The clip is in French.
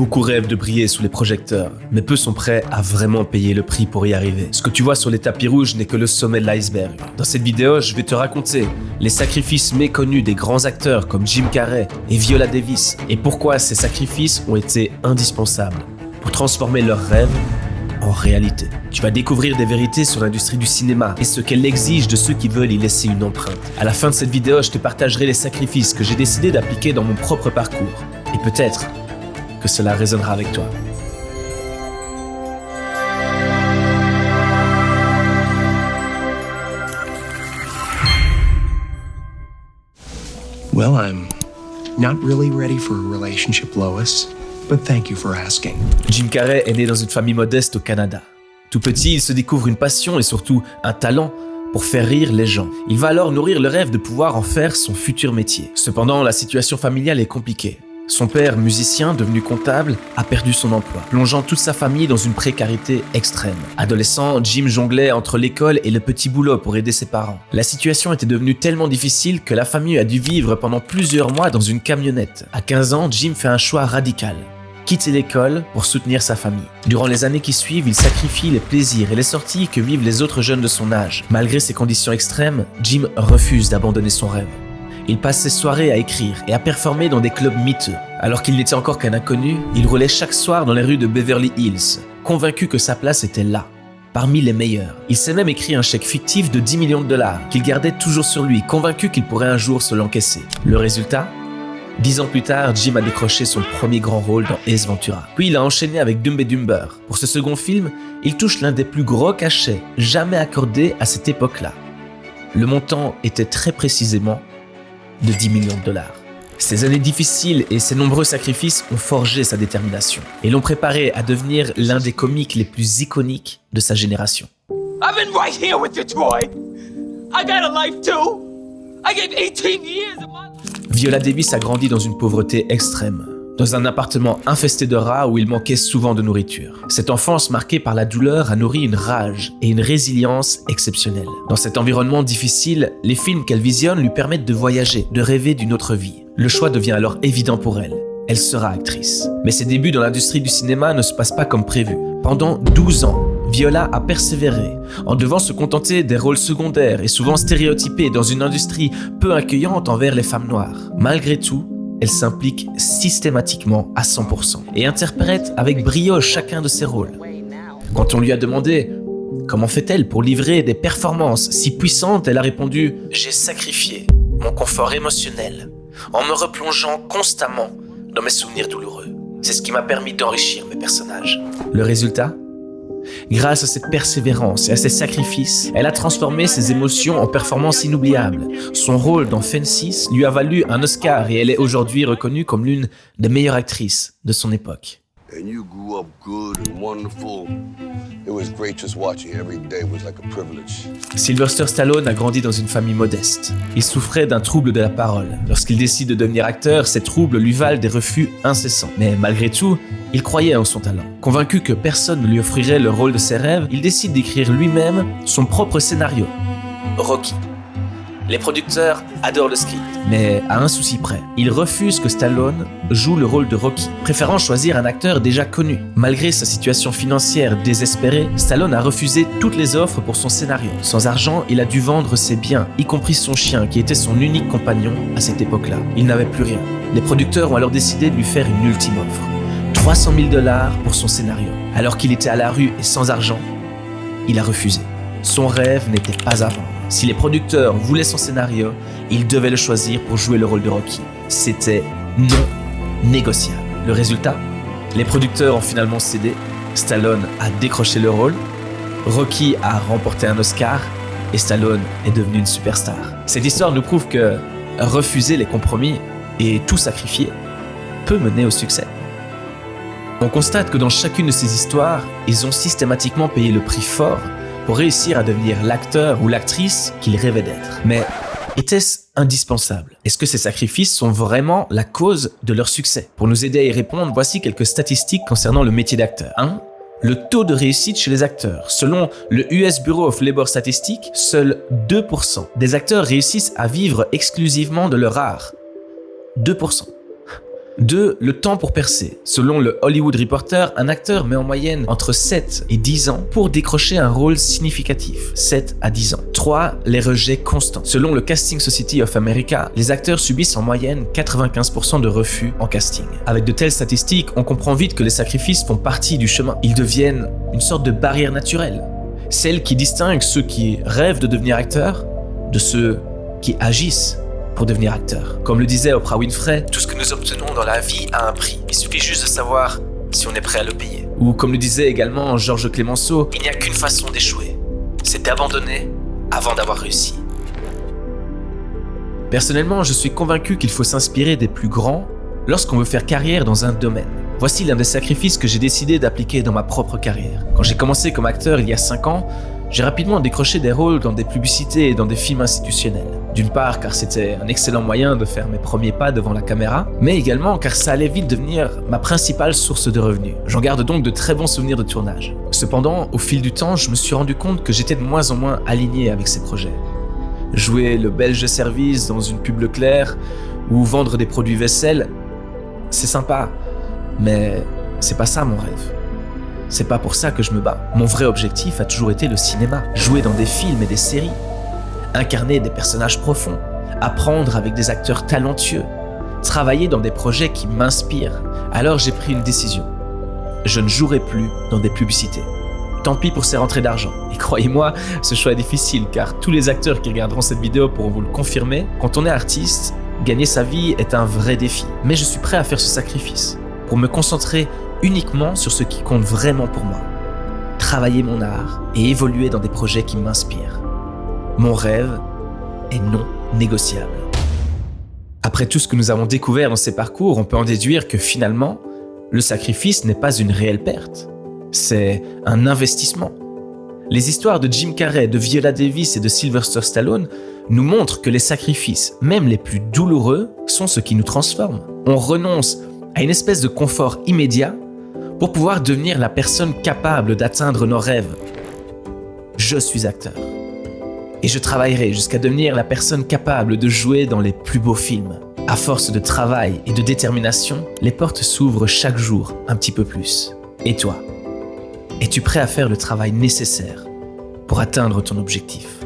Beaucoup rêvent de briller sous les projecteurs, mais peu sont prêts à vraiment payer le prix pour y arriver. Ce que tu vois sur les tapis rouges n'est que le sommet de l'iceberg. Dans cette vidéo, je vais te raconter les sacrifices méconnus des grands acteurs comme Jim Carrey et Viola Davis et pourquoi ces sacrifices ont été indispensables pour transformer leurs rêves en réalité. Tu vas découvrir des vérités sur l'industrie du cinéma et ce qu'elle exige de ceux qui veulent y laisser une empreinte. À la fin de cette vidéo, je te partagerai les sacrifices que j'ai décidé d'appliquer dans mon propre parcours. Et peut-être que cela résonnera avec toi. Well, I'm not really ready for a relationship, Lois, but thank you for asking. Jim Carrey est né dans une famille modeste au Canada. Tout petit, il se découvre une passion et surtout un talent pour faire rire les gens. Il va alors nourrir le rêve de pouvoir en faire son futur métier. Cependant, la situation familiale est compliquée. Son père, musicien, devenu comptable, a perdu son emploi, plongeant toute sa famille dans une précarité extrême. Adolescent, Jim jonglait entre l'école et le petit boulot pour aider ses parents. La situation était devenue tellement difficile que la famille a dû vivre pendant plusieurs mois dans une camionnette. À 15 ans, Jim fait un choix radical. Quitter l'école pour soutenir sa famille. Durant les années qui suivent, il sacrifie les plaisirs et les sorties que vivent les autres jeunes de son âge. Malgré ces conditions extrêmes, Jim refuse d'abandonner son rêve. Il passe ses soirées à écrire et à performer dans des clubs miteux. Alors qu'il n'était encore qu'un inconnu, il roulait chaque soir dans les rues de Beverly Hills, convaincu que sa place était là, parmi les meilleurs. Il s'est même écrit un chèque fictif de 10 millions de dollars qu'il gardait toujours sur lui, convaincu qu'il pourrait un jour se l'encaisser. Le résultat ? 10 ans plus tard, Jim a décroché son premier grand rôle dans Ace Ventura. Puis il a enchaîné avec Dumb et Dumber. Pour ce second film, il touche l'un des plus gros cachets jamais accordés à cette époque-là. Le montant était très précisément de 10 millions de dollars. Ces années difficiles et ses nombreux sacrifices ont forgé sa détermination et l'ont préparé à devenir l'un des comiques les plus iconiques de sa génération. I've been right here with you, Troy. I got a life too. I gave 18 years of my life. Viola Davis a grandi dans une pauvreté extrême, dans un appartement infesté de rats où il manquait souvent de nourriture. Cette enfance marquée par la douleur a nourri une rage et une résilience exceptionnelles. Dans cet environnement difficile, les films qu'elle visionne lui permettent de voyager, de rêver d'une autre vie. Le choix devient alors évident pour elle. Elle sera actrice. Mais ses débuts dans l'industrie du cinéma ne se passent pas comme prévu. Pendant 12 ans, Viola a persévéré, en devant se contenter des rôles secondaires et souvent stéréotypés dans une industrie peu accueillante envers les femmes noires. Malgré tout, elle s'implique systématiquement à 100% et interprète avec brio chacun de ses rôles. Quand on lui a demandé comment fait-elle pour livrer des performances si puissantes, elle a répondu « J'ai sacrifié mon confort émotionnel en me replongeant constamment dans mes souvenirs douloureux. C'est ce qui m'a permis d'enrichir mes personnages. » Le résultat ? Grâce à cette persévérance et à ses sacrifices, elle a transformé ses émotions en performances inoubliables. Son rôle dans Fences lui a valu un Oscar et elle est aujourd'hui reconnue comme l'une des meilleures actrices de son époque. And you grew up good and wonderful. It was great just watching every day was like a privilege. Sylvester Stallone a grandi dans une famille modeste. Il souffrait d'un trouble de la parole. Lorsqu'il décide de devenir acteur, ces troubles lui valent des refus incessants. Mais malgré tout, il croyait en son talent. Convaincu que personne ne lui offrirait le rôle de ses rêves, il décide d'écrire lui-même son propre scénario, Rocky. Les producteurs adorent le script, mais à un souci près. Ils refusent que Stallone joue le rôle de Rocky, préférant choisir un acteur déjà connu. Malgré sa situation financière désespérée, Stallone a refusé toutes les offres pour son scénario. Sans argent, il a dû vendre ses biens, y compris son chien, qui était son unique compagnon à cette époque-là. Il n'avait plus rien. Les producteurs ont alors décidé de lui faire une ultime offre. 300 000 $ pour son scénario. Alors qu'il était à la rue et sans argent, il a refusé. Son rêve n'était pas à vendre. Si les producteurs voulaient son scénario, ils devaient le choisir pour jouer le rôle de Rocky. C'était non négociable. Le résultat ? Les producteurs ont finalement cédé. Stallone a décroché le rôle. Rocky a remporté un Oscar et Stallone est devenu une superstar. Cette histoire nous prouve que refuser les compromis et tout sacrifier peut mener au succès. On constate que dans chacune de ces histoires, ils ont systématiquement payé le prix fort pour réussir à devenir l'acteur ou l'actrice qu'ils rêvaient d'être. Mais était-ce indispensable ? Est-ce que ces sacrifices sont vraiment la cause de leur succès ? Pour nous aider à y répondre, voici quelques statistiques concernant le métier d'acteur. 1. Le taux de réussite chez les acteurs. Selon le US Bureau of Labor Statistics, seuls 2% des acteurs réussissent à vivre exclusivement de leur art. 2%. 2. Le temps pour percer. Selon le Hollywood Reporter, un acteur met en moyenne entre 7 et 10 ans pour décrocher un rôle significatif. 7 à 10 ans. 3. Les rejets constants. Selon le Casting Society of America, les acteurs subissent en moyenne 95% de refus en casting. Avec de telles statistiques, on comprend vite que les sacrifices font partie du chemin. Ils deviennent une sorte de barrière naturelle. Celle qui distingue ceux qui rêvent de devenir acteurs de ceux qui agissent pour devenir acteur. Comme le disait Oprah Winfrey, tout ce que nous obtenons dans la vie a un prix. Il suffit juste de savoir si on est prêt à le payer. Ou comme le disait également Georges Clemenceau, il n'y a qu'une façon d'échouer. C'est d'abandonner avant d'avoir réussi. Personnellement, je suis convaincu qu'il faut s'inspirer des plus grands lorsqu'on veut faire carrière dans un domaine. Voici l'un des sacrifices que j'ai décidé d'appliquer dans ma propre carrière. Quand j'ai commencé comme acteur il y a 5 ans, j'ai rapidement décroché des rôles dans des publicités et dans des films institutionnels. D'une part car c'était un excellent moyen de faire mes premiers pas devant la caméra, mais également car ça allait vite devenir ma principale source de revenus. J'en garde donc de très bons souvenirs de tournage. Cependant, au fil du temps, je me suis rendu compte que j'étais de moins en moins aligné avec ces projets. Jouer le belge service dans une pub Leclerc ou vendre des produits vaisselle, c'est sympa, mais c'est pas ça mon rêve. C'est pas pour ça que je me bats. Mon vrai objectif a toujours été le cinéma. Jouer dans des films et des séries. Incarner des personnages profonds. Apprendre avec des acteurs talentueux. Travailler dans des projets qui m'inspirent. Alors j'ai pris une décision. Je ne jouerai plus dans des publicités. Tant pis pour ces rentrées d'argent. Et croyez-moi, ce choix est difficile car tous les acteurs qui regarderont cette vidéo pourront vous le confirmer. Quand on est artiste, gagner sa vie est un vrai défi. Mais je suis prêt à faire ce sacrifice pour me concentrer uniquement sur ce qui compte vraiment pour moi. Travailler mon art et évoluer dans des projets qui m'inspirent. Mon rêve est non négociable. Après tout ce que nous avons découvert dans ces parcours, on peut en déduire que finalement, le sacrifice n'est pas une réelle perte. C'est un investissement. Les histoires de Jim Carrey, de Viola Davis et de Sylvester Stallone nous montrent que les sacrifices, même les plus douloureux, sont ce qui nous transforme. On renonce à une espèce de confort immédiat pour pouvoir devenir la personne capable d'atteindre nos rêves. Je suis acteur. Et je travaillerai jusqu'à devenir la personne capable de jouer dans les plus beaux films. À force de travail et de détermination, les portes s'ouvrent chaque jour un petit peu plus. Et toi, es-tu prêt à faire le travail nécessaire pour atteindre ton objectif ?